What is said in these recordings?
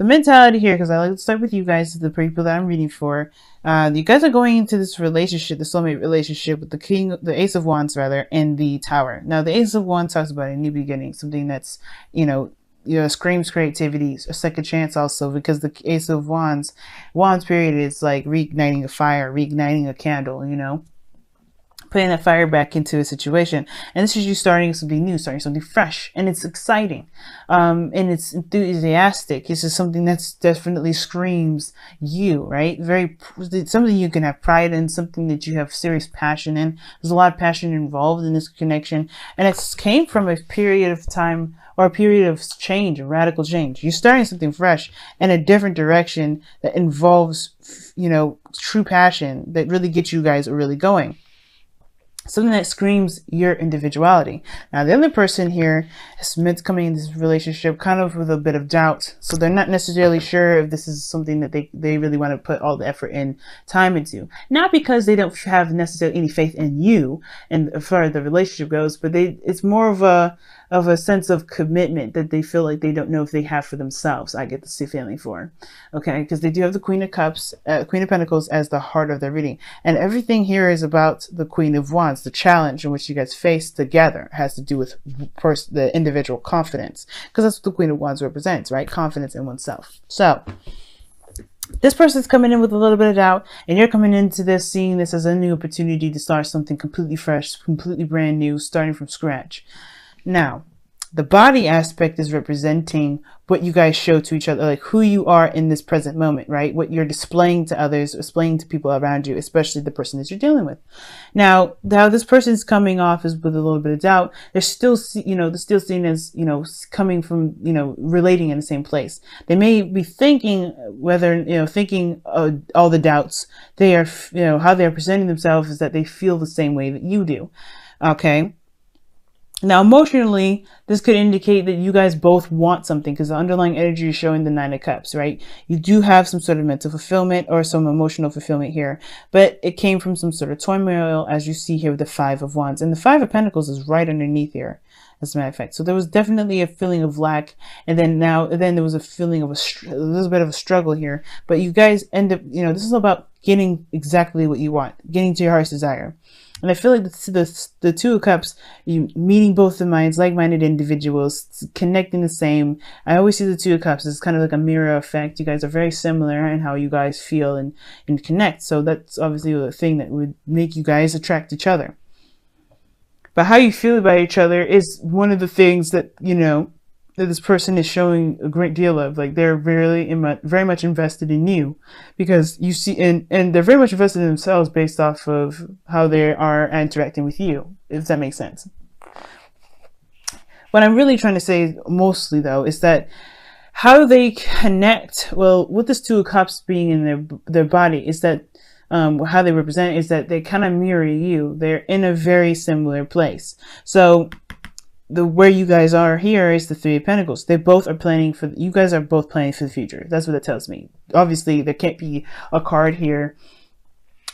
the mentality here, because I like to start with you guys, the people that I'm reading for. You guys are going into this relationship, the soulmate relationship, with the Ace of Wands rather, and the Tower. Now, the Ace of Wands talks about a new beginning, something that's, screams creativity, a second chance also, because the Ace of Wands period is like reigniting a fire, reigniting a candle, putting that fire back into a situation. And this is you starting something new, starting something fresh, and it's exciting, and it's enthusiastic. This is something that's definitely screams you, right? Something you can have pride in, something that you have serious passion in. There's a lot of passion involved in this connection, and it came from a period of time or a period of change, a radical change. You're starting something fresh in a different direction that involves, true passion that really gets you guys really going. Something that screams your individuality. Now, the other person here is meant to coming in this relationship kind of with a bit of doubt. So they're not necessarily sure if this is something that they really want to put all the effort and time into. Not because they don't have necessarily any faith in you and as far as the relationship goes, but it's more of a sense of commitment that they feel like they don't know if they have for themselves. I get the feeling for, okay, because they do have the Queen of Cups, Queen of Pentacles as the heart of their reading, and everything here is about the Queen of Wands. The challenge in which you guys face together has to do with the individual confidence, because that's what the Queen of Wands represents, right? Confidence in oneself. So this person's coming in with a little bit of doubt, and you're coming into this seeing this as a new opportunity to start something completely fresh, completely brand new, starting from scratch. Now, the body aspect is representing what you guys show to each other, like who you are in this present moment, right? What you're displaying to others, displaying to people around you, especially the person that you're dealing with. Now, how this person's coming off is with a little bit of doubt. They're still, they're still seen as, coming from, relating in the same place. They may be thinking whether, thinking all the doubts. They are, how they're presenting themselves is that they feel the same way that you do. Okay. Now, emotionally, this could indicate that you guys both want something, because the underlying energy is showing the Nine of Cups, right? You do have some sort of mental fulfillment or some emotional fulfillment here, but it came from some sort of turmoil, as you see here with the Five of Wands. And the Five of Pentacles is right underneath here, as a matter of fact. So there was definitely a feeling of lack, and then there was a feeling of a little bit of a struggle here. But you guys end up, this is about getting exactly what you want, getting to your heart's desire. And I feel like the Two of Cups, you meeting both the minds, like-minded individuals, connecting the same. I always see the Two of Cups as kind of like a mirror effect. You guys are very similar in how you guys feel and connect. So that's obviously the thing that would make you guys attract each other. But how you feel about each other is one of the things that, that this person is showing a great deal of. Like, they're very much invested in you, because you see, and they're very much invested in themselves based off of how they are interacting with you, if that makes sense. What I'm really trying to say mostly, though, is that how they connect, well, with this Two of Cups being in their body, is that how they represent is that they kind of mirror you. They're in a very similar place. So where you guys are here is the Three of Pentacles. They both are planning for, you guys are both planning for the future. That's what it tells me. Obviously, there can't be a card here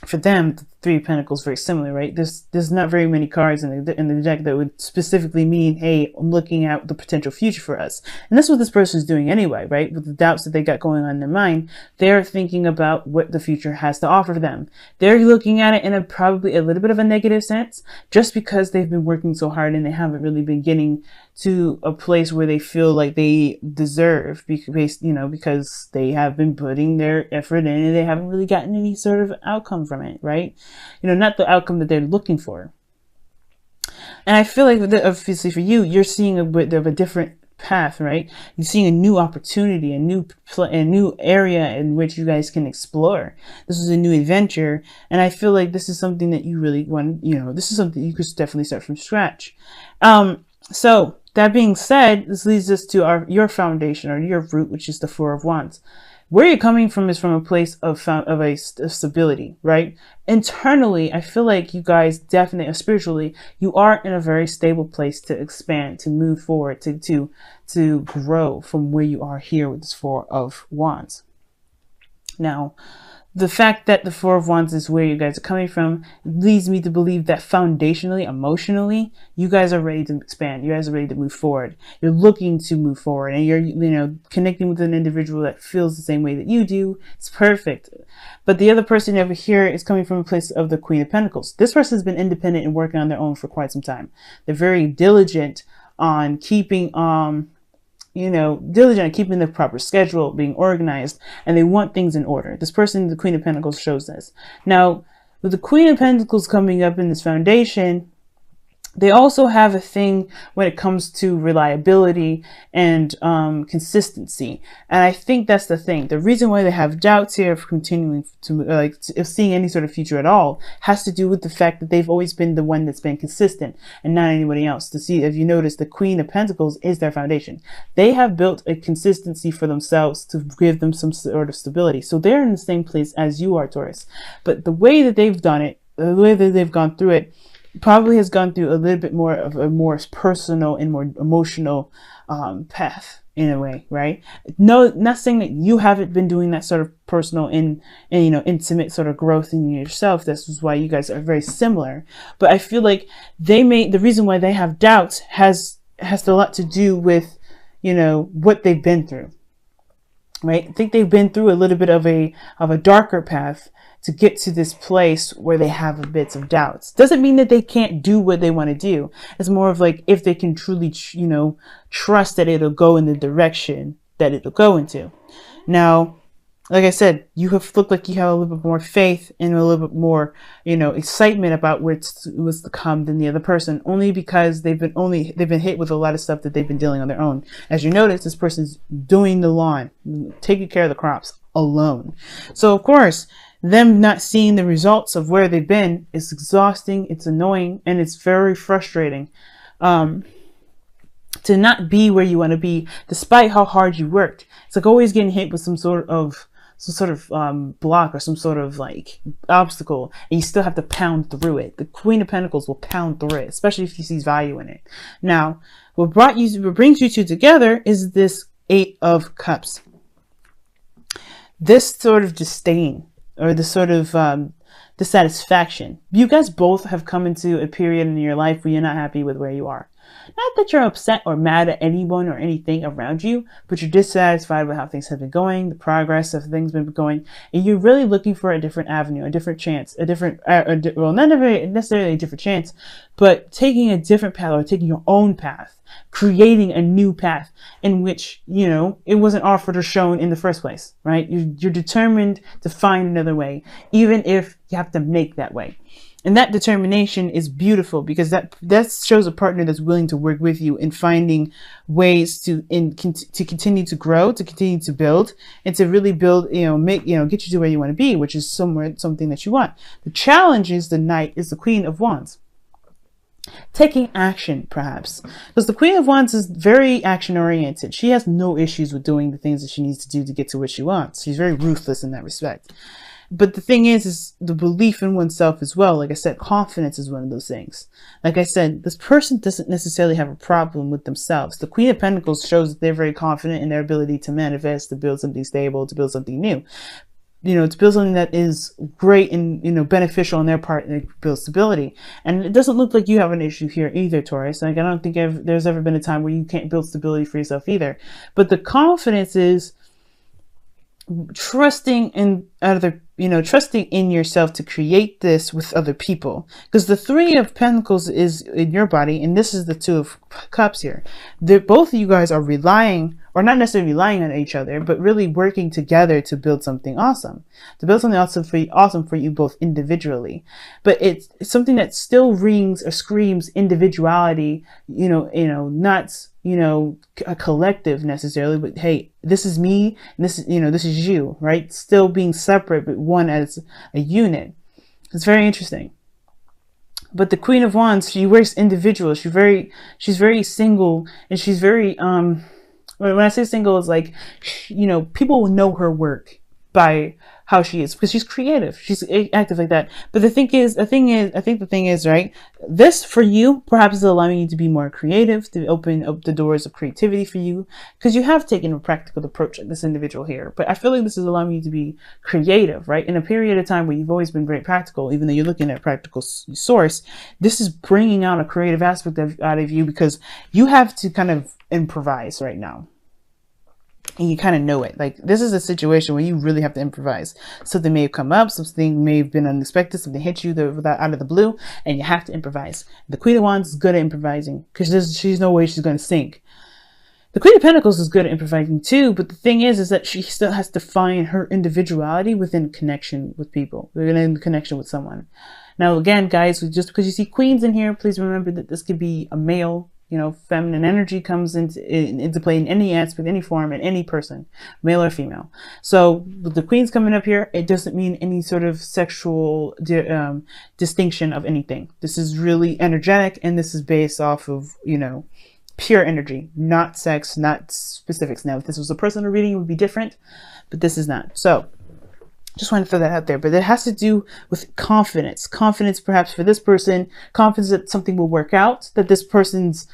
for them. The Three of Pentacles very similar, right? There's not very many cards in the deck that would specifically mean, hey, I'm looking at the potential future for us. And that's what this person is doing anyway, right? With the doubts that they got going on in their mind, they're thinking about what the future has to offer them. They're looking at it in probably a little bit of a negative sense, just because they've been working so hard and they haven't really been getting to a place where they feel like they deserve, because they have been putting their effort in and they haven't really gotten any sort of outcome from it, right? Not the outcome that they're looking for. And I feel like, obviously for you, you're seeing a bit of a different path, right? You're seeing a new opportunity, a new area in which you guys can explore. This is a new adventure, and I feel like this is something that you really want. This is something you could definitely start from scratch. So that being said, this leads us to your foundation, or your root, which is the Four of Wands. Where you're coming from is from a place of stability, right? Internally, I feel like you guys definitely, spiritually, you are in a very stable place to expand, to move forward, to grow from where you are here with this Four of Wands. Now, The fact that the Four of Wands is where you guys are coming from leads me to believe that foundationally, emotionally, you guys are ready to expand. You guys are ready to move forward. You're looking to move forward, and you're, connecting with an individual that feels the same way that you do. It's perfect. But the other person over here is coming from a place of the Queen of Pentacles. This person has been independent and working on their own for quite some time. They're very diligent on keeping, diligent at keeping the proper schedule, being organized, and they want things in order. This person, the Queen of Pentacles, shows this. Now, with the Queen of Pentacles coming up in this foundation, they also have a thing when it comes to reliability and consistency. And I think that's the thing. The reason why they have doubts here of continuing to, of seeing any sort of future at all, has to do with the fact that they've always been the one that's been consistent and not anybody else. To see, if you notice, the Queen of Pentacles is their foundation. They have built a consistency for themselves to give them some sort of stability. So they're in the same place as you are, Taurus. But the way that they've done it, the way that they've gone through it, probably has gone through a little bit more of a more personal and more emotional path in a way, right? No, not saying that you haven't been doing that sort of personal and intimate sort of growth in yourself. This is why you guys are very similar. But I feel like the reason why they have doubts has a lot to do with, what they've been through, right? I think they've been through a little bit of a darker path to get to this place where they have bits of doubts. Doesn't mean that they can't do what they want to do. It's more of like, if they can truly, trust that it'll go in the direction that it'll go into. Now, like I said, you look like you have a little bit more faith and a little bit more, excitement about what's to come than the other person, only because they've been hit with a lot of stuff that they've been dealing on their own. As you notice, this person's doing the lawn, taking care of the crops alone. So of course, them not seeing the results of where they've been is exhausting, it's annoying, and it's very frustrating to not be where you want to be despite how hard you worked. It's like always getting hit with some sort of block or some sort of like obstacle, and you still have to pound through it. The Queen of Pentacles will pound through it, especially if he sees value in it. Now, what brings you two together is this Eight of Cups. This sort of disdain, or the sort of dissatisfaction. You guys both have come into a period in your life where you're not happy with where you are. Not that you're upset or mad at anyone or anything around you, but you're dissatisfied with how things have been going, the progress of things have been going, and you're really looking for a different avenue, a different chance, well, not necessarily a different chance, but taking a different path, or taking your own path, creating a new path in which, it wasn't offered or shown in the first place, right? You're determined to find another way, even if you have to make that way. And that determination is beautiful, because that shows a partner that's willing to work with you in finding ways to continue to grow, to continue to build, and to really build, get you to where you want to be, which is something that you want. The challenge is the Knight is the Queen of Wands. Taking action, perhaps, because the Queen of Wands is very action oriented. She has no issues with doing the things that she needs to do to get to what she wants. She's very ruthless in that respect. But the thing is the belief in oneself as well. Like I said, confidence is one of those things. Like I said, this person doesn't necessarily have a problem with themselves. The Queen of Pentacles shows that they're very confident in their ability to manifest, to build something stable, to build something new. To build something that is great and, beneficial on their part, and build stability. And it doesn't look like you have an issue here either, Taurus. Like, I don't think there's ever been a time where you can't build stability for yourself either. But the confidence is trusting in trusting in yourself to create this with other people, because the Three of Pentacles is in your body, and this is the Two of Cups here. Both of you guys are relying, or not necessarily relying on each other, but really working together to build something awesome, awesome for you both individually. But it's something that still rings or screams individuality, not a collective necessarily, but hey, this is me, and this is you, right? Still being separate, but one as a unit. It's very interesting. But the Queen of Wands, she works individual. She's very single, and she's very when I say single, it's like, people will know her work, by how she is, because she's creative, she's active like that. But I think the thing is, right, this for you perhaps is allowing you to be more creative, to open up the doors of creativity for you, because you have taken a practical approach like this individual here. But I feel like this is allowing you to be creative, right? In a period of time where you've always been very practical, even though you're looking at a practical source, this is bringing out a creative aspect out of you, because you have to kind of improvise right now. And you kind of know it. Like, this is a situation where you really have to improvise. Something may have come up, something may have been unexpected, something hit you out of the blue, and you have to improvise. The Queen of Wands is good at improvising, because she's no way she's going to sink. The Queen of Pentacles is good at improvising too, but the thing is that she still has to find her individuality within connection with people, within connection with someone. Now, again, guys, just because you see queens in here, please remember that this could be a male. You know, feminine energy comes into play in any aspect, any form, in any person, male or female. So with the queens coming up here, it doesn't mean any sort of sexual distinction of anything. This is really energetic, and this is based off of, you know, pure energy, not sex, not specifics. Now, if this was a personal reading, it would be different, but this is not. So just want to throw that out there. But it has to do with confidence. Confidence, perhaps for this person, confidence that something will work out, that this person's,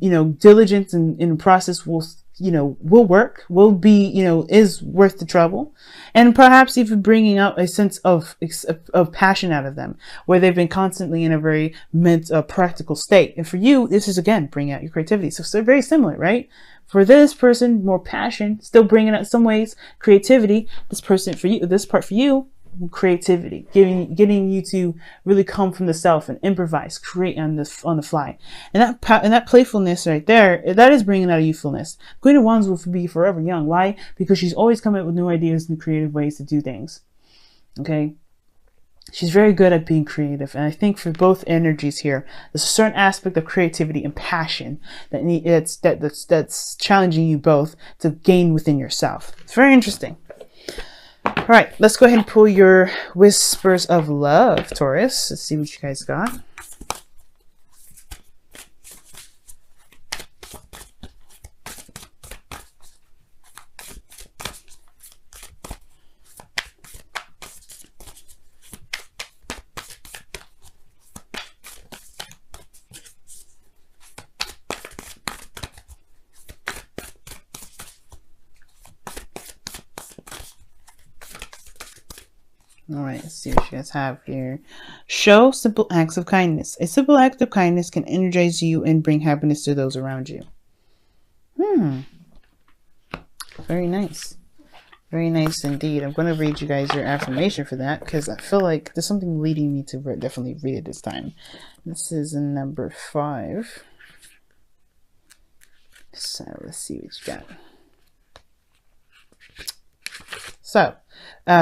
you know, diligence in the process will, you know, will work, will be, you know, is worth the trouble. And perhaps even bringing out a sense of passion out of them, where they've been constantly in a very practical state. And for you, this is, again, bringing out your creativity. So they're very similar, right? For this person, more passion, still bringing out some ways creativity. This person for you, this part for you, creativity, getting you to really come from the self and improvise, create on the fly. And that playfulness right there, that is bringing out a youthfulness. Queen of Wands will be forever young. Why? Because she's always coming up with new ideas and creative ways to do things. Okay. She's very good at being creative. And I think for both energies here, there's a certain aspect of creativity and passion that's challenging you both to gain within yourself. It's very interesting. All right, let's go ahead and pull your whispers of love, Taurus. Let's see what you guys got. All right, let's see what you guys have here. Show simple acts of kindness. A simple act of kindness can energize you and bring happiness to those around you. Very nice. Very nice indeed. I'm going to read you guys your affirmation for that, because I feel like there's something leading me to definitely read it this time. This is number 5. So let's see what you got. So,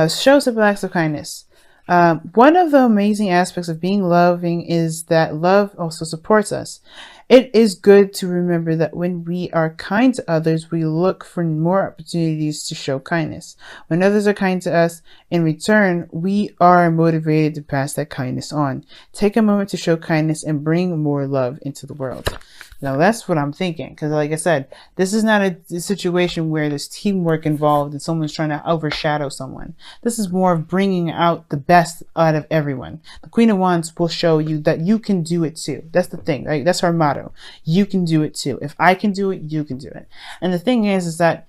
show simple acts of kindness. One of the amazing aspects of being loving is that love also supports us. It is good to remember that when we are kind to others, we look for more opportunities to show kindness. When others are kind to us, in return, we are motivated to pass that kindness on. Take a moment to show kindness and bring more love into the world. Now, that's what I'm thinking, because like I said, this is not a situation where there's teamwork involved and someone's trying to overshadow someone. This is more of bringing out the best out of everyone. The Queen of Wands will show you that you can do it too. That's the thing, right? That's her motto. You can do it too. If I can do it, you can do it. And the thing is that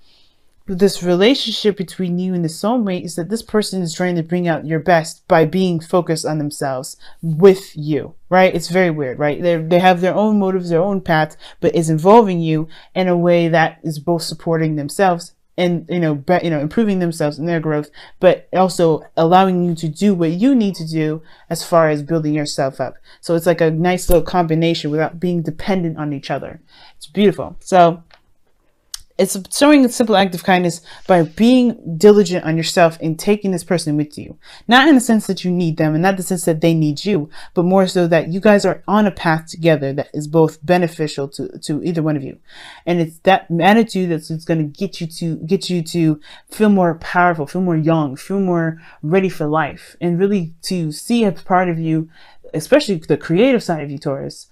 this relationship between you and the soulmate is that this person is trying to bring out your best by being focused on themselves with you, right? It's very weird, right? They have their own motives, their own path, but is involving you in a way that is both supporting themselves and, improving themselves and their growth, but also allowing you to do what you need to do as far as building yourself up. So it's like a nice little combination without being dependent on each other. It's beautiful. So it's showing a simple act of kindness by being diligent on yourself and taking this person with you. Not in the sense that you need them and not the sense that they need you, but more so that you guys are on a path together that is both beneficial to either one of you. And it's that attitude that's going to get you to feel more powerful, feel more young, feel more ready for life, and really to see a part of you, especially the creative side of you, Taurus,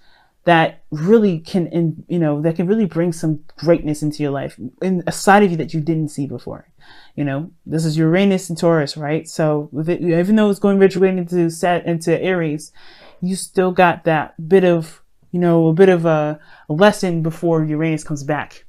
that really can, that can really bring some greatness into your life, in a side of you that you didn't see before. This is Uranus and Taurus, right? So with it, even though it's going retrograde into Aries, you still got that bit of, a bit of a lesson before Uranus comes back.